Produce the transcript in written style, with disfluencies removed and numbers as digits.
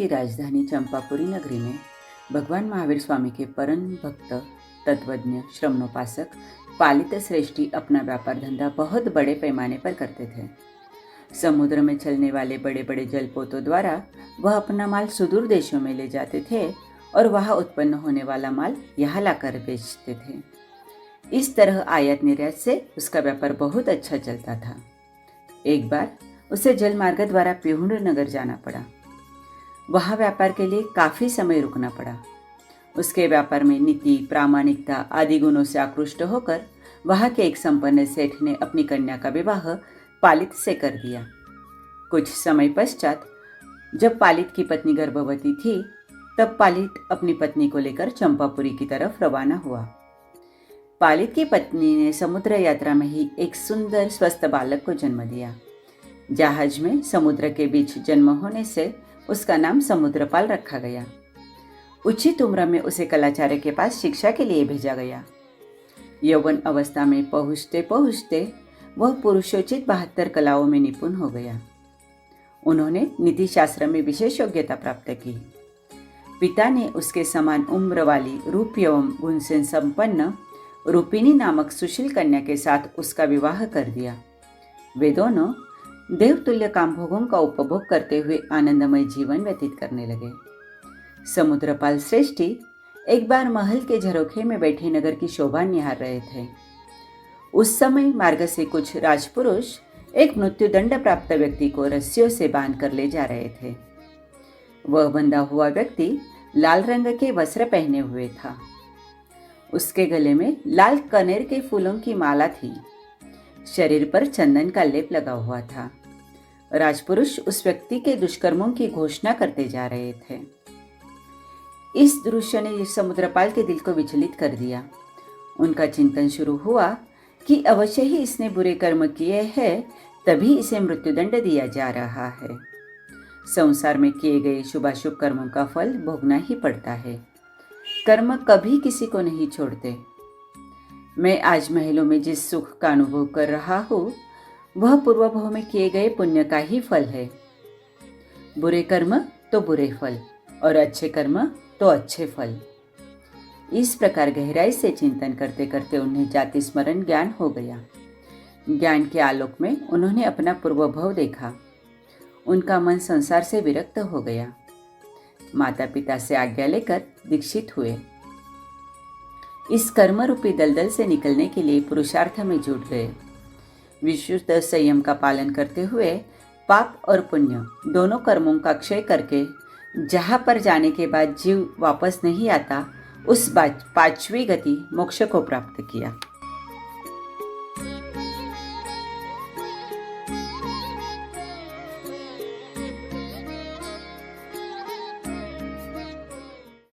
की राजधानी चंपापुरी नगरी में भगवान महावीर स्वामी के परम भक्त तत्वज्ञ श्रमणोपासक पालित श्रेष्ठी अपना व्यापार धंधा बहुत बड़े पैमाने पर करते थे। समुद्र में चलने वाले बड़े बड़े जलपोतों द्वारा वह अपना माल सुदूर देशों में ले जाते थे और वहाँ उत्पन्न होने वाला माल यहाँ लाकर बेचते थे। इस तरह आयात निर्यात से उसका व्यापार बहुत अच्छा चलता था। एक बार उसे जल मार्ग द्वारा पिहुंड नगर जाना पड़ा। वहाँ व्यापार के लिए काफ़ी समय रुकना पड़ा। उसके व्यापार में नीति, प्रामाणिकता आदि गुणों से आकृष्ट होकर वहाँ के एक संपन्न सेठ ने अपनी कन्या का विवाह पालित से कर दिया। कुछ समय पश्चात जब पालित की पत्नी गर्भवती थी, तब पालित अपनी पत्नी को लेकर चंपापुरी की तरफ रवाना हुआ। पालित की पत्नी ने समुद्र यात्रा में ही एक सुंदर स्वस्थ बालक को जन्म दिया। जहाज में समुद्र के बीच जन्म होने से उसका नाम समुद्रपाल रखा गया। उचित उम्र में उसे कलाचार्य के पास शिक्षा के लिए भेजा गया। यौवन अवस्था में पहुँचते पहुँचते वह पुरुषोचित 72 कलाओं में निपुण हो गया। उन्होंने नीति शास्त्र में विशेष योग्यता प्राप्त की। पिता ने उसके समान उम्र वाली रूप एवं गुण से संपन्न रूपिणी नामक सुशील कन्या के साथ उसका विवाह कर दिया। वे दोनों देवतुल्य कामभोगों का उपभोग करते हुए आनंदमय जीवन व्यतीत करने लगे। समुद्रपाल श्रेष्ठी एक बार महल के झरोखे में बैठे नगर की शोभा निहार रहे थे। उस समय मार्ग से कुछ राजपुरुष एक मृत्युदंड प्राप्त व्यक्ति को रस्सियों से बांध कर ले जा रहे थे। वह बंधा हुआ व्यक्ति लाल रंग के वस्त्र पहने हुए था। उसके गले में लाल कनेर के फूलों की माला थी। शरीर पर चंदन का लेप लगा हुआ था। राजपुरुष उस व्यक्ति के दुष्कर्मों की घोषणा करते जा रहे थे। इस दृश्य ने समुद्रपाल के दिल को विचलित कर दिया। उनका चिंतन शुरू हुआ कि अवश्य ही इसने बुरे कर्म किए हैं, तभी इसे मृत्युदंड दिया जा रहा है। संसार में किए गए शुभाशुभ कर्मों का फल भोगना ही पड़ता है। कर्म कभी किसी को नहीं छोड़ते। मैं आज महलों में जिस सुख का अनुभव कर रहा हूँ, वह पूर्वभव में किए गए पुण्य का ही फल है। बुरे कर्म तो बुरे फल और अच्छे कर्म तो अच्छे फल। इस प्रकार गहराई से चिंतन करते करते उन्हें जाति स्मरण ज्ञान हो गया। ज्ञान के आलोक में उन्होंने अपना पूर्वभव देखा। उनका मन संसार से विरक्त हो गया। माता पिता से आज्ञा लेकर दीक्षित हुए। इस कर्म रूपी दलदल से निकलने के लिए पुरुषार्थ में जुट गए। विशुद्ध संयम का पालन करते हुए पाप और पुण्य दोनों कर्मों का क्षय करके जहाँ पर जाने के बाद जीव वापस नहीं आता, उस 5वीं गति मोक्ष को प्राप्त किया।